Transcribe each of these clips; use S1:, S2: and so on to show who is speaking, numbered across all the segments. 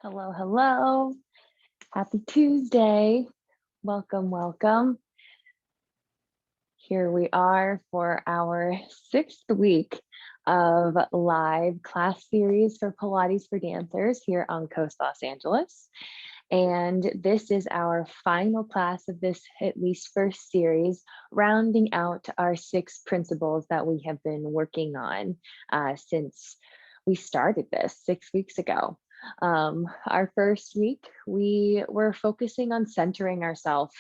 S1: Hello, hello. Happy Tuesday. Welcome, welcome. Here we are for our sixth week of live class series for Pilates for Dancers here on Coast Los Angeles. And this is our final class of this at least first series, rounding out our six principles that we have been working on since we started this 6 weeks ago. Our first week, we were focusing on centering ourselves,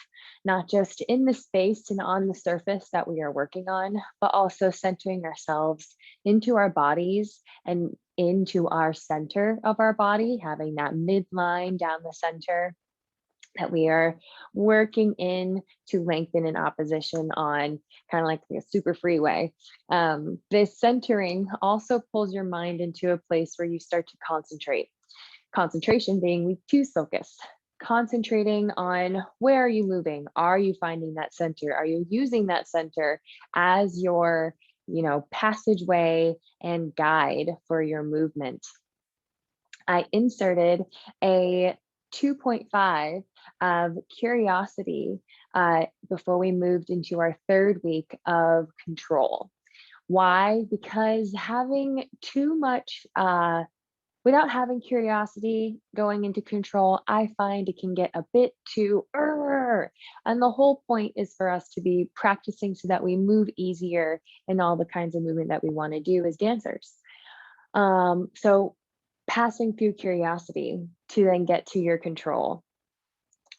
S1: not just in the space and on the surface that we are working on, but also centering ourselves into our bodies and into our center of our body, having that midline down the center that we are working in to lengthen in opposition on, kind of like a super freeway. This centering also pulls your mind into a place where you start to concentrate. Concentration being week two's focus. Concentrating on where are you moving? Are you finding that center? Are you using that center as your, passageway and guide for your movement? I inserted a 2.5 of curiosity before we moved into our third week of control. Why? Because having too much, without having curiosity going into control, I find it can get a bit too, and the whole point is for us to be practicing so that we move easier in all the kinds of movement that we want to do as dancers. So passing through curiosity to then get to your control.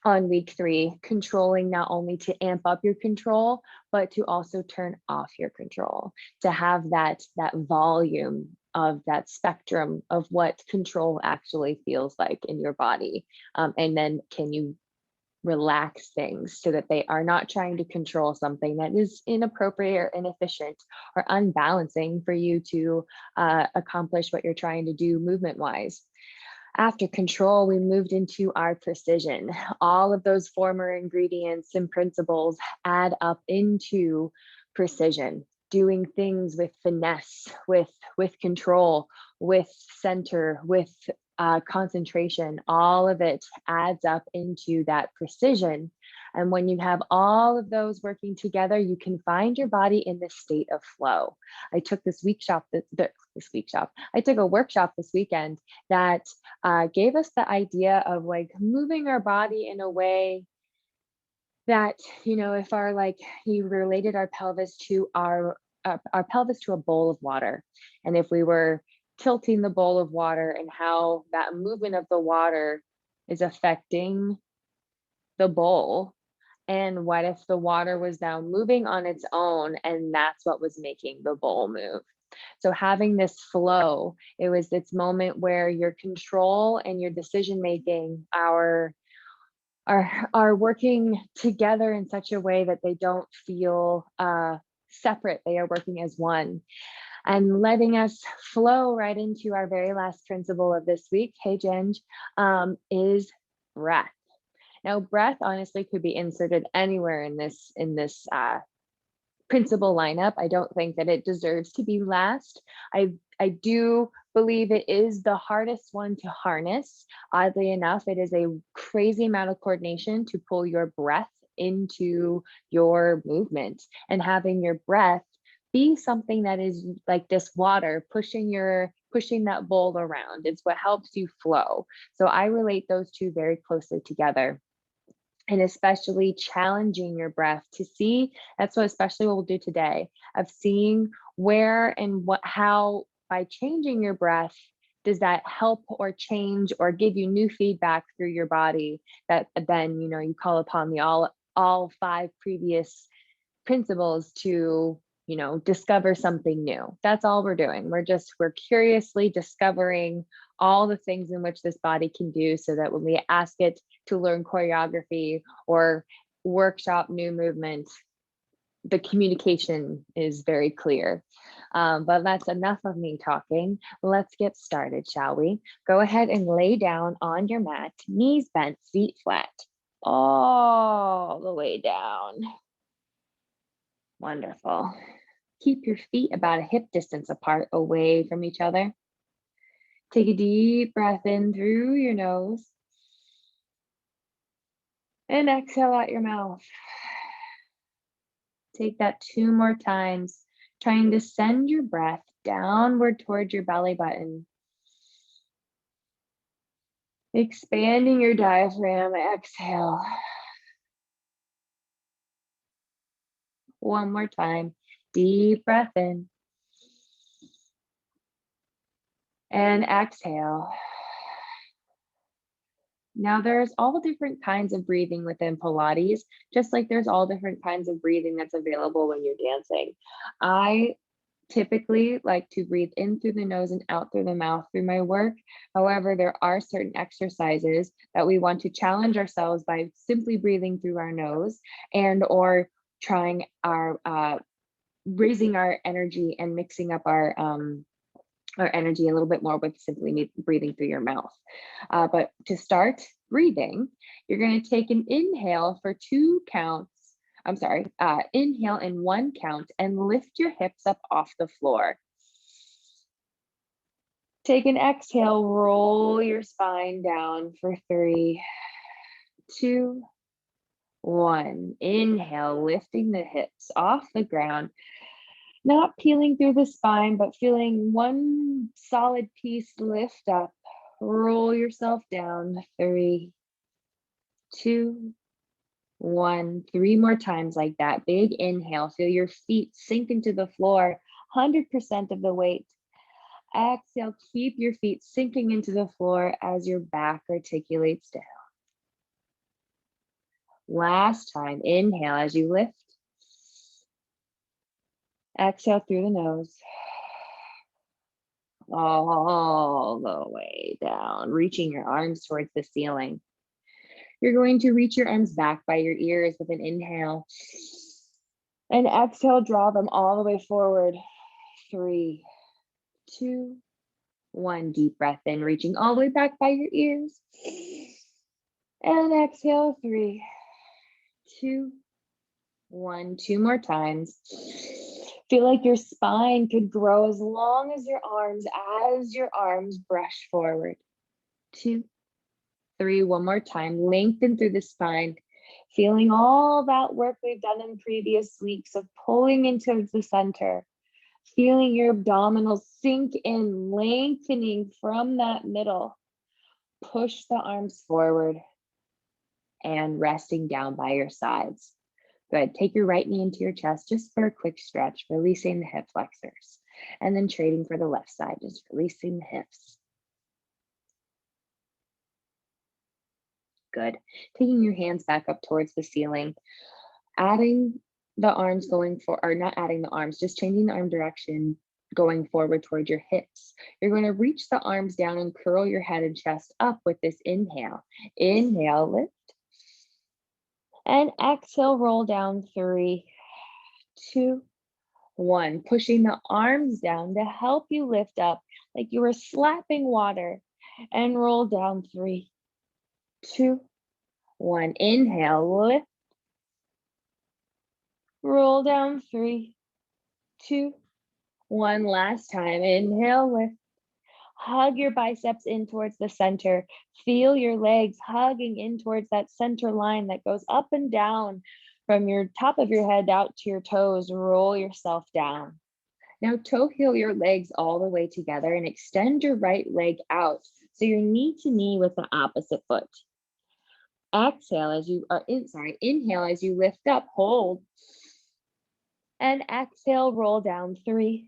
S1: On week three, controlling not only to amp up your control, but to also turn off your control, to have that volume of that spectrum of what control actually feels like in your body. And then can you relax things so that they are not trying to control something that is inappropriate or inefficient or unbalancing for you to accomplish what you're trying to do movement wise. After control, we moved into our precision. All of those former ingredients and principles add up into precision, doing things with finesse, with control, with center, with concentration. All of it adds up into that precision. And when you have all of those working together, you can find your body in this state of flow. I took this I took a workshop this weekend that gave us the idea of like moving our body in a way that, if he related our pelvis to our pelvis to a bowl of water. And if we were tilting the bowl of water and how that movement of the water is affecting the bowl. And what if the water was now moving on its own and that's what was making the bowl move? So having this flow, it was this moment where your control and your decision making are working together in such a way that they don't feel separate. They are working as one. And letting us flow right into our very last principle of this week, hey Jen, is breath. Now, breath honestly could be inserted anywhere in this principle lineup. I don't think that it deserves to be last. I do believe it is the hardest one to harness. Oddly enough, it is a crazy amount of coordination to pull your breath into your movement, and having your breath be something that is like this water pushing that bowl around. It's what helps you flow. So I relate those two very closely together. And especially challenging your breath to see, that's what especially what we'll do today, of seeing where and how by changing your breath, does that help or change or give you new feedback through your body that then, you call upon the all five previous principles to, discover something new. That's all we're doing. We're curiously discovering all the things in which this body can do, so that when we ask it to learn choreography or workshop new movement, the communication is very clear. But that's enough of me talking. Let's get started, shall we? Go ahead and lay down on your mat, knees bent, feet flat, all the way down. Wonderful. Keep your feet about a hip distance apart, away from each other. Take a deep breath in through your nose and exhale out your mouth. Take that 2 more times, trying to send your breath downward towards your belly button. Expanding your diaphragm, exhale. One more time, deep breath in. And exhale. Now there's all different kinds of breathing within Pilates, just like there's all different kinds of breathing that's available when you're dancing. I typically like to breathe in through the nose and out through the mouth through my work. However, there are certain exercises that we want to challenge ourselves by simply breathing through our nose and or trying our raising our energy and mixing up our energy a little bit more with simply breathing through your mouth. But to start breathing, you're going to take an inhale for 2 counts. Inhale in 1 count and lift your hips up off the floor. Take an exhale, roll your spine down for 3, 2, 1. Inhale, lifting the hips off the ground. Not peeling through the spine, but feeling one solid piece lift up. Roll yourself down. 3, 2, 1. 3 more times like that. Big inhale. Feel your feet sink into the floor. 100% of the weight. Exhale. Keep your feet sinking into the floor as your back articulates down. Last time. Inhale as you lift. Exhale through the nose. All the way down, reaching your arms towards the ceiling. You're going to reach your arms back by your ears with an inhale. And exhale, draw them all the way forward. 3, 2, 1. Deep breath in, reaching all the way back by your ears. And exhale, 3, 2, 1. 2 more times. Feel like your spine could grow as long as your arms brush forward. 2, 3, one more time. Lengthen through the spine. Feeling all that work we've done in previous weeks of pulling into the center. Feeling your abdominals sink in, lengthening from that middle. Push the arms forward and resting down by your sides. Good. Take your right knee into your chest just for a quick stretch, releasing the hip flexors. And then trading for the left side, just releasing the hips. Good. Taking your hands back up towards the ceiling. Adding the arms not adding the arms, just changing the arm direction, going forward towards your hips. You're going to reach the arms down and curl your head and chest up with this inhale. Inhale, lift. And exhale, roll down. 3, 2, 1. Pushing the arms down to help you lift up like you were slapping water. And roll down. 3, 2, 1. Inhale, lift. Roll down. 3, 2, 1. Last time. Inhale, lift. Hug your biceps in towards the center. Feel your legs hugging in towards that center line that goes up and down from your top of your head out to your toes. Roll yourself down. Now toe heel your legs all the way together and extend your right leg out so you're knee to knee with the opposite foot. Inhale as you lift up, hold. And exhale, roll down. 3,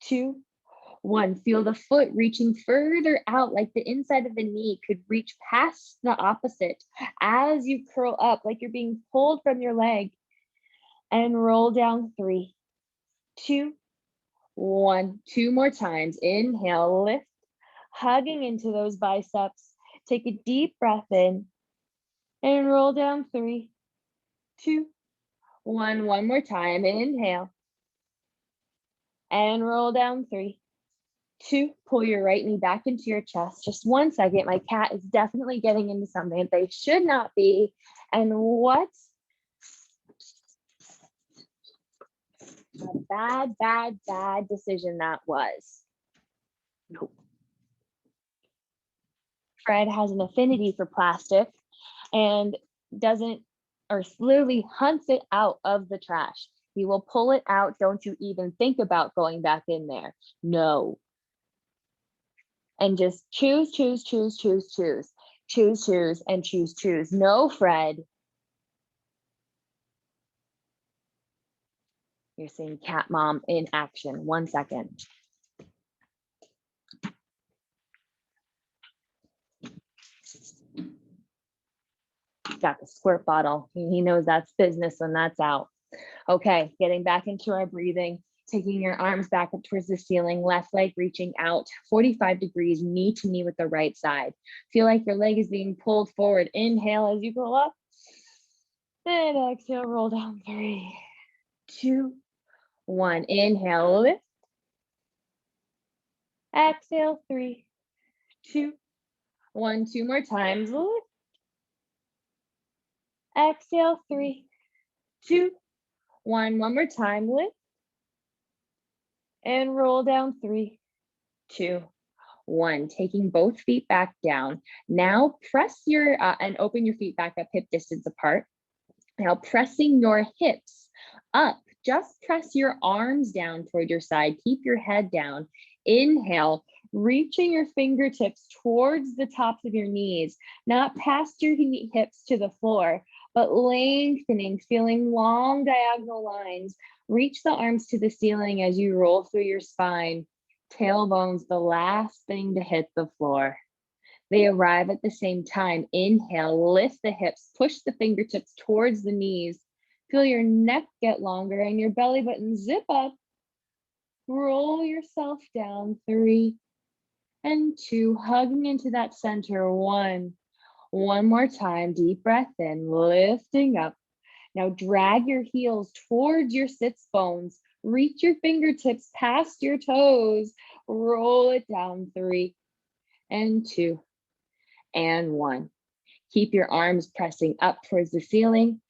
S1: 2, 1. Feel the foot reaching further out like the inside of the knee could reach past the opposite as you curl up like you're being pulled from your leg. And roll down. 3, 2, 1. 2 more times. Inhale, lift, hugging into those biceps. Take a deep breath in and roll down. 3, 2, 1. One more time. Inhale and roll down. 3, 2. Pull your right knee back into your chest. Just 1 second. My cat is definitely getting into something that they should not be. And what a bad decision that was. Nope. Fred has an affinity for plastic and doesn't, or literally hunts it out of the trash. He will pull it out. Don't you even think about going back in there. No. And just choose, choose, choose, choose, choose, choose, choose, and choose, choose. No, Fred. You're seeing cat mom in action. 1 second. Got the squirt bottle. He knows that's business when that's out. Okay, getting back into our breathing, taking your arms back up towards the ceiling, left leg reaching out 45 degrees, knee to knee with the right side. Feel like your leg is being pulled forward. Inhale as you go up. And exhale, roll down. 3, 2, 1. Inhale, lift. Exhale, 3, 2, 1. 2 more times. Lift. Exhale, 3, 2, 1. One more time. Lift. And roll down. 3, 2, 1. Taking both feet back down. Now press your, and open your feet back up hip distance apart. Now pressing your hips up. Just press your arms down toward your side. Keep your head down. Inhale, reaching your fingertips towards the tops of your knees, not past your hips to the floor, but lengthening, feeling long diagonal lines. Reach the arms to the ceiling as you roll through your spine. Tailbone's the last thing to hit the floor. They arrive at the same time. Inhale, lift the hips, push the fingertips towards the knees. Feel your neck get longer and your belly button zip up. Roll yourself down. 3 and 2, hugging into that center. 1. One more time, deep breath in, lifting up. Now drag your heels towards your sits bones. Reach your fingertips past your toes. Roll it down. 3 and 2 and 1. Keep your arms pressing up towards the ceiling.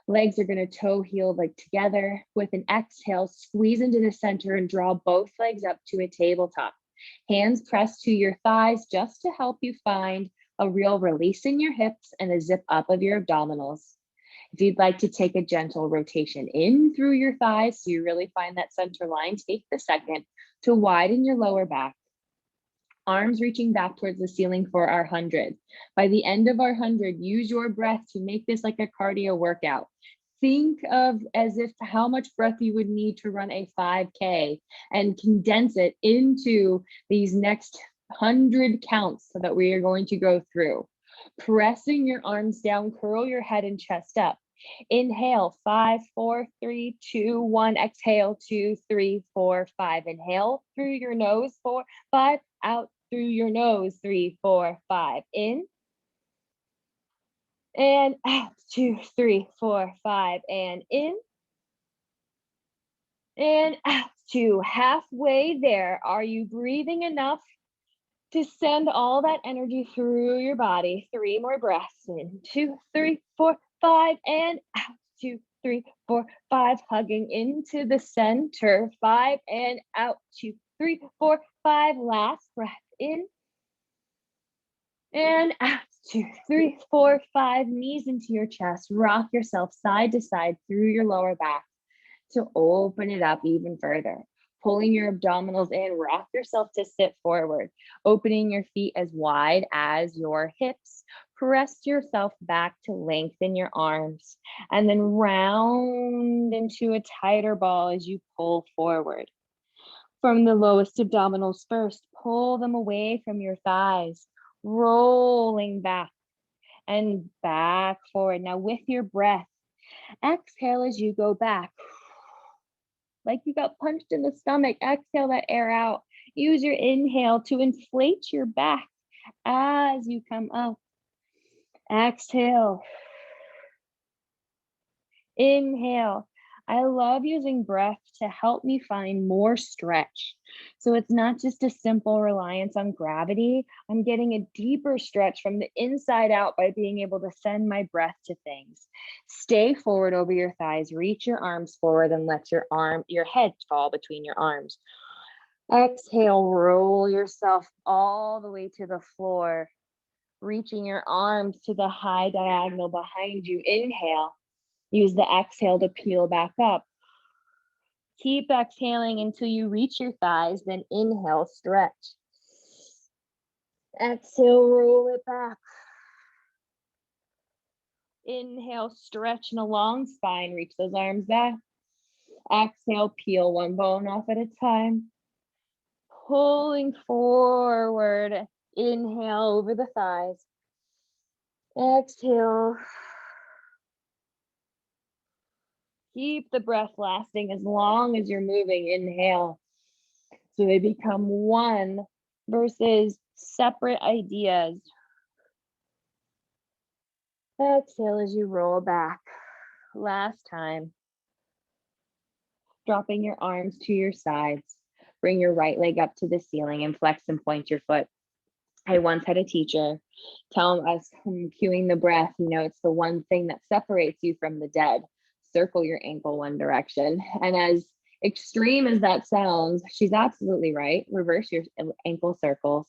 S1: Legs are going to toe heel leg together. With an exhale, squeeze into the center and draw both legs up to a tabletop. Hands pressed to your thighs just to help you find a real release in your hips and a zip up of your abdominals. If you'd like to take a gentle rotation in through your thighs so you really find that center line, take the second to widen your lower back. Arms reaching back towards the ceiling for our 100. By the end of our 100, use your breath to make this like a cardio workout. Think of as if how much breath you would need to run a 5K and condense it into these next 100 counts so that we are going to go through. Pressing your arms down, curl your head and chest up. Inhale, 5, 4, 3, 2, 1. Exhale, 2, 3, 4, 5. Inhale through your nose, 4, 5. Out through your nose, 3, 4, 5. In and out, 2, 3, 4, 5. And in and out. 2. Halfway there. Are you breathing enough to send all that energy through your body? 3 more breaths. In 2, 3, 4, 5. And out. 2, 3, 4, 5. Hugging into the center. 5 and out. 2, 3, 4, 5. Last breath. In and out. 2, 3, 4, 5. Knees into your chest. Rock yourself side to side through your lower back to open it up even further. Pulling your abdominals in, rock yourself to sit forward, opening your feet as wide as your hips. Press yourself back to lengthen your arms, and then round into a tighter ball as you pull forward. From the lowest abdominals first, pull them away from your thighs, rolling back and back forward. Now with your breath, exhale as you go back. Like you got punched in the stomach, exhale that air out. Use your inhale to inflate your back as you come up. Exhale. Inhale. I love using breath to help me find more stretch. So it's not just a simple reliance on gravity. I'm getting a deeper stretch from the inside out by being able to send my breath to things. Stay forward over your thighs, reach your arms forward and let your head fall between your arms. Exhale, roll yourself all the way to the floor. reaching your arms to the high diagonal behind you. Inhale. Use the exhale to peel back up. Keep exhaling until you reach your thighs, then inhale, stretch. Exhale, roll it back. Inhale, stretch in a long spine, reach those arms back. Exhale, peel one bone off at a time. Pulling forward, inhale over the thighs. Exhale. Keep the breath lasting as long as you're moving. Inhale. So they become one versus separate ideas. Exhale as you roll back. Last time. Dropping your arms to your sides. Bring your right leg up to the ceiling and flex and point your foot. I once had a teacher tell us, cueing the breath, it's the one thing that separates you from the dead. Circle your ankle one direction. And as extreme as that sounds, she's absolutely right. Reverse your ankle circles.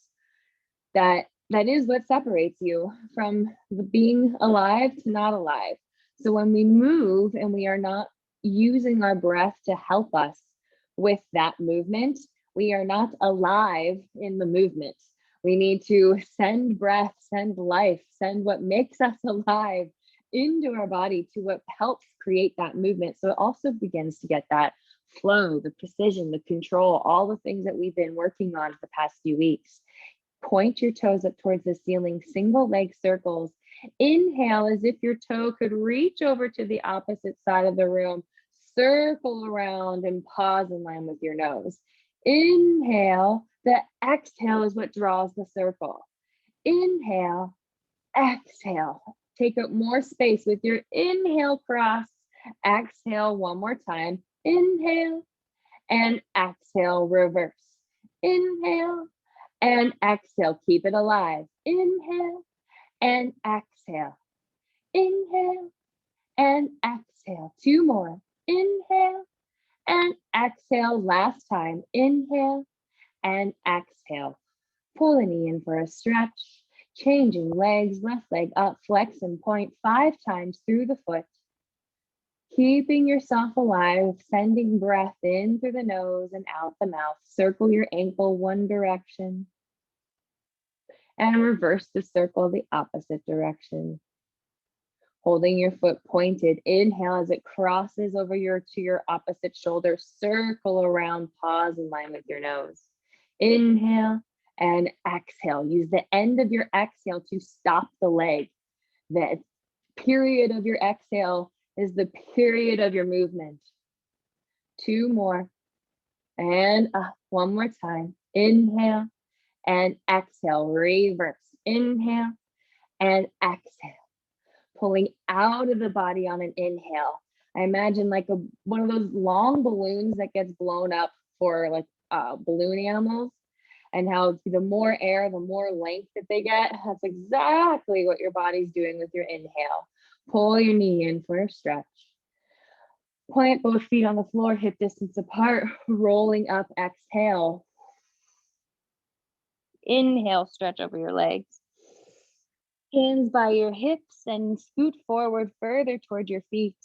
S1: That is what separates you from being alive to not alive. So when we move and we are not using our breath to help us with that movement, we are not alive in the movement. We need to send breath, send life, send what makes us alive into our body to what helps create that movement. So it also begins to get that flow, the precision, the control, all the things that we've been working on for the past few weeks. Point your toes up towards the ceiling, single leg circles. Inhale as if your toe could reach over to the opposite side of the room. Circle around and pause in line with your nose. Inhale. The exhale is what draws the circle. Inhale, exhale. Take up more space with your inhale, cross. Exhale one more time. Inhale and exhale, reverse. Inhale and exhale. Keep it alive. Inhale and exhale. Inhale and exhale. Two more. Inhale and exhale. Last time. Inhale and exhale. Pull the knee in for a stretch. Changing legs, left leg up, flex and point 5 times through the foot. Keeping yourself alive, sending breath in through the nose and out the mouth. Circle your ankle one direction. And reverse the circle the opposite direction. Holding your foot pointed. Inhale as it crosses over to your opposite shoulder. Circle around, pause in line with your nose. Inhale and exhale. Use the end of your exhale to stop the leg. The period of your exhale is the period of your movement. 2 more. And up. 1 more time. Inhale and exhale. Reverse. Inhale and exhale. Pulling out of the body on an inhale. I imagine like one of those long balloons that gets blown up for like balloon animals, and how the more air, the more length that they get. That's exactly what your body's doing with your inhale. Pull your knee in for a stretch. Plant both feet on the floor, hip distance apart, rolling up, exhale. Inhale, stretch over your legs. Hands by your hips and scoot forward further toward your feet.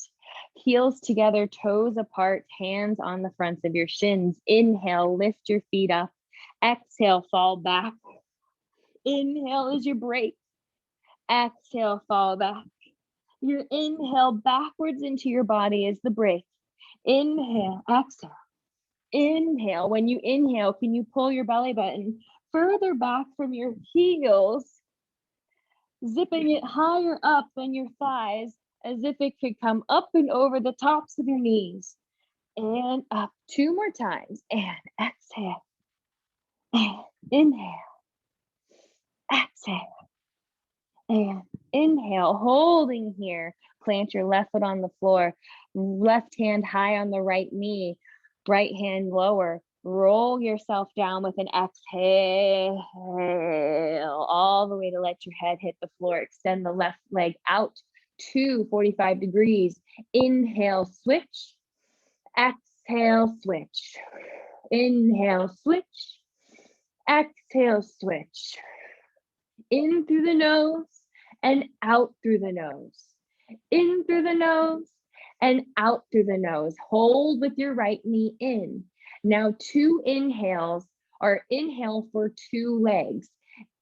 S1: Heels together, toes apart, hands on the fronts of your shins. Inhale, lift your feet up. Exhale, fall back. Inhale is your break. Exhale, fall back. Your inhale backwards into your body is the break. Inhale, exhale. Inhale. When you inhale, can you pull your belly button further back from your heels, zipping it higher up than your thighs as if it could come up and over the tops of your knees. And up 2 more times. And exhale. And inhale. Exhale. And inhale, holding here. Plant your left foot on the floor. Left hand high on the right knee. Right hand lower. Roll yourself down with an exhale. All the way to let your head hit the floor. Extend the left leg out to 45 degrees. Inhale, switch. Exhale, switch. Inhale, switch. Exhale, switch. In through the nose and out through the nose. In through the nose and out through the nose. Hold with your right knee in. Now 2 inhales, or inhale for 2 legs.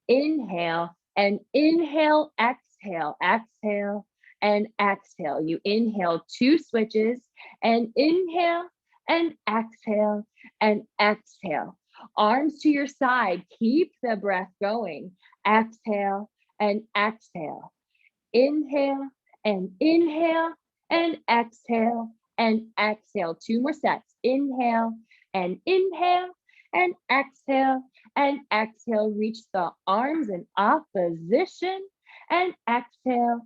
S1: Inhale and inhale, exhale, exhale and exhale. You inhale 2 switches and inhale and exhale and exhale. Arms to your side, keep the breath going. Exhale and exhale. Inhale and inhale and exhale and exhale. 2 more sets. Inhale and exhale and exhale. Reach the arms in opposition and exhale.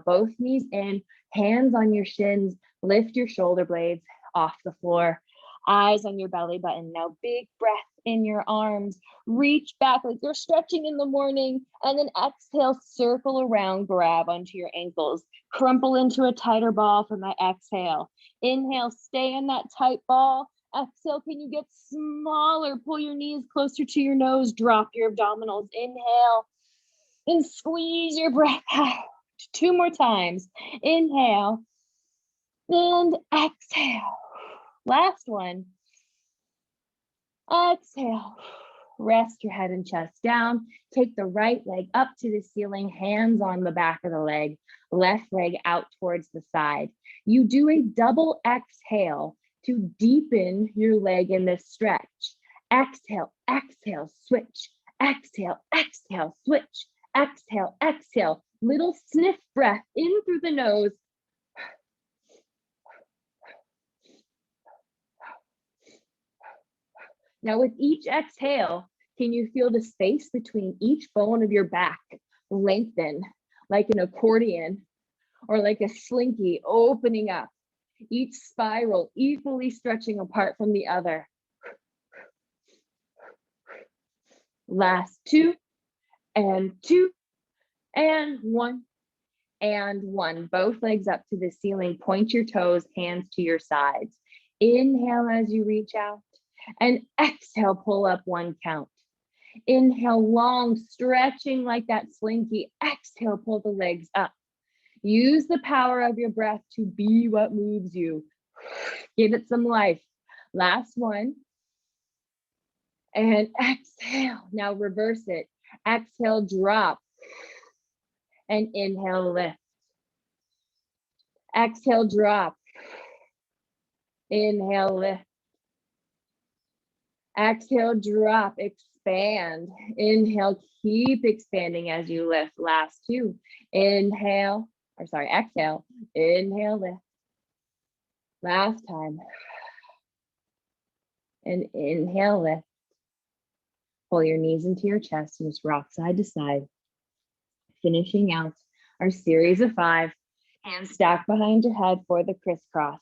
S1: Both knees in, hands on your shins. Lift your shoulder blades off the floor. Eyes on your belly button. Now big breath in your arms. Reach back like you're stretching in the morning, and then exhale, circle around, grab onto your ankles. Crumple into a tighter ball for my exhale. Inhale, stay in that tight ball. Exhale, can you get smaller? Pull your knees closer to your nose. Drop your abdominals. Inhale and squeeze your breath out. 2 more times. Inhale and exhale. Last one. Exhale. Rest your head and chest down. Take the right leg up to the ceiling, hands on the back of the leg, left leg out towards the side. You do a double exhale to deepen your leg in this stretch. Exhale, exhale, switch. Exhale, exhale, switch. Exhale, exhale. Little sniff breath in through the nose. Now with each exhale, can you feel the space between each bone of your back lengthen like an accordion or like a slinky opening up? Each spiral equally stretching apart from the other. Last 2 and 1 and 1. Both legs up to the ceiling. Point your toes, hands to your sides. Inhale as you reach out. And exhale, pull up 1 count. Inhale, long, stretching like that slinky. Exhale, pull the legs up. Use the power of your breath to be what moves you. Give it some life. Last 1. And exhale. Now reverse it. Exhale, drop. And inhale, lift. Exhale, drop. Inhale, lift. Exhale, drop, expand. Inhale, keep expanding as you lift. Last 2. Exhale. Inhale, lift. Last time. And inhale, lift. Pull your knees into your chest and just rock side to side. Finishing out our series of 5. Hands stacked behind your head for the crisscross.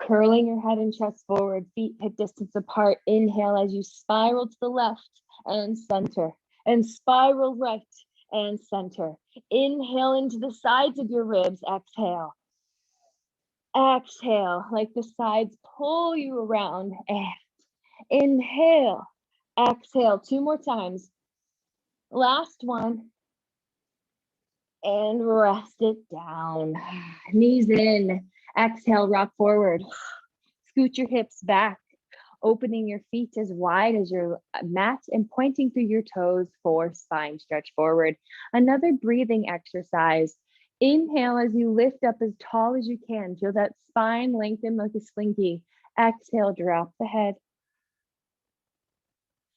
S1: Curling your head and chest forward, feet hip distance apart. Inhale as you spiral to the left and center, and spiral right and center. Inhale into the sides of your ribs. Exhale. Exhale, like the sides pull you around. And inhale. Exhale, 2 more times. Last one. And rest it down. Knees in. Exhale, rock forward. Scoot your hips back, opening your feet as wide as your mat and pointing through your toes for spine stretch forward. Another breathing exercise. Inhale as you lift up as tall as you can. Feel that spine lengthen like a slinky. Exhale, drop the head.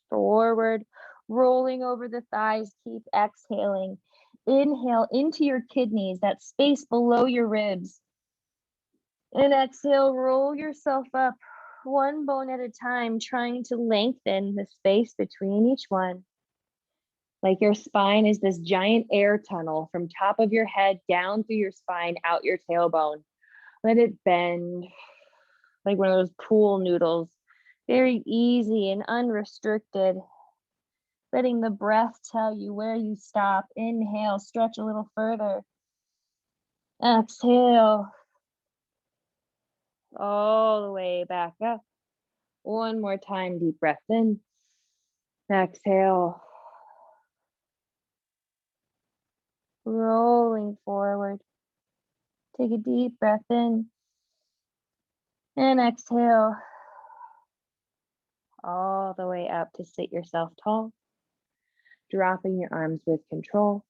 S1: Forward, rolling over the thighs. Keep exhaling. Inhale into your kidneys, that space below your ribs. And exhale, roll yourself up 1 bone at a time, trying to lengthen the space between each one. Like your spine is this giant air tunnel from top of your head down through your spine, out your tailbone. Let it bend like one of those pool noodles. Very easy and unrestricted. Letting the breath tell you where you stop. Inhale, stretch a little further. Exhale. All the way back up. 1 more time, deep breath in. Exhale. rolling forward. Take a deep breath in and exhale all the way up to sit yourself tall, dropping your arms with control.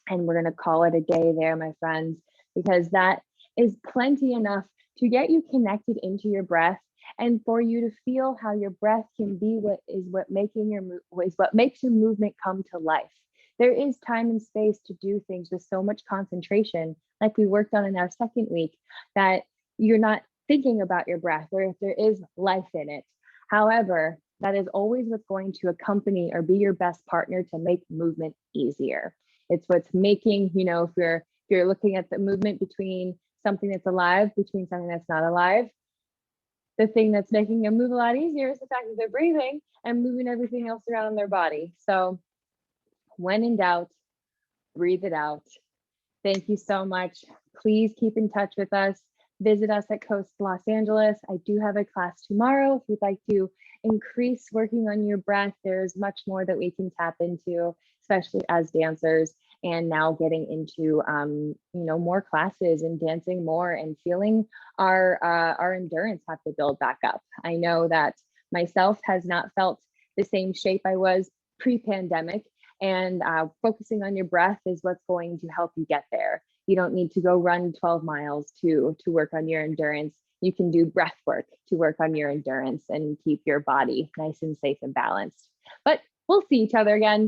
S1: And we're going to call it a day there, my friends, because that is plenty enough to get you connected into your breath and for you to feel how your breath can be what makes your movement come to life. There is time and space to do things with so much concentration, like we worked on in our second week, that you're not thinking about your breath or if there is life in it. However, that is always what's going to accompany or be your best partner to make movement easier. It's what's making, if you're looking at the movement between something that's alive, between something that's not alive, the thing that's making them move a lot easier is the fact that they're breathing and moving everything else around in their body. So when in doubt, breathe it out. Thank you so much. Please keep in touch with us. Visit us at Coast Los Angeles. I do have a class tomorrow. If you'd like to increase working on your breath, there's much more that we can tap into, especially as dancers, and now getting into more classes and dancing more and feeling our endurance have to build back up. I know that myself has not felt the same shape I was pre-pandemic, and focusing on your breath is what's going to help you get there. You don't need to go run 12 miles to work on your endurance. You can do breath work to work on your endurance and keep your body nice and safe and balanced. But we'll see each other again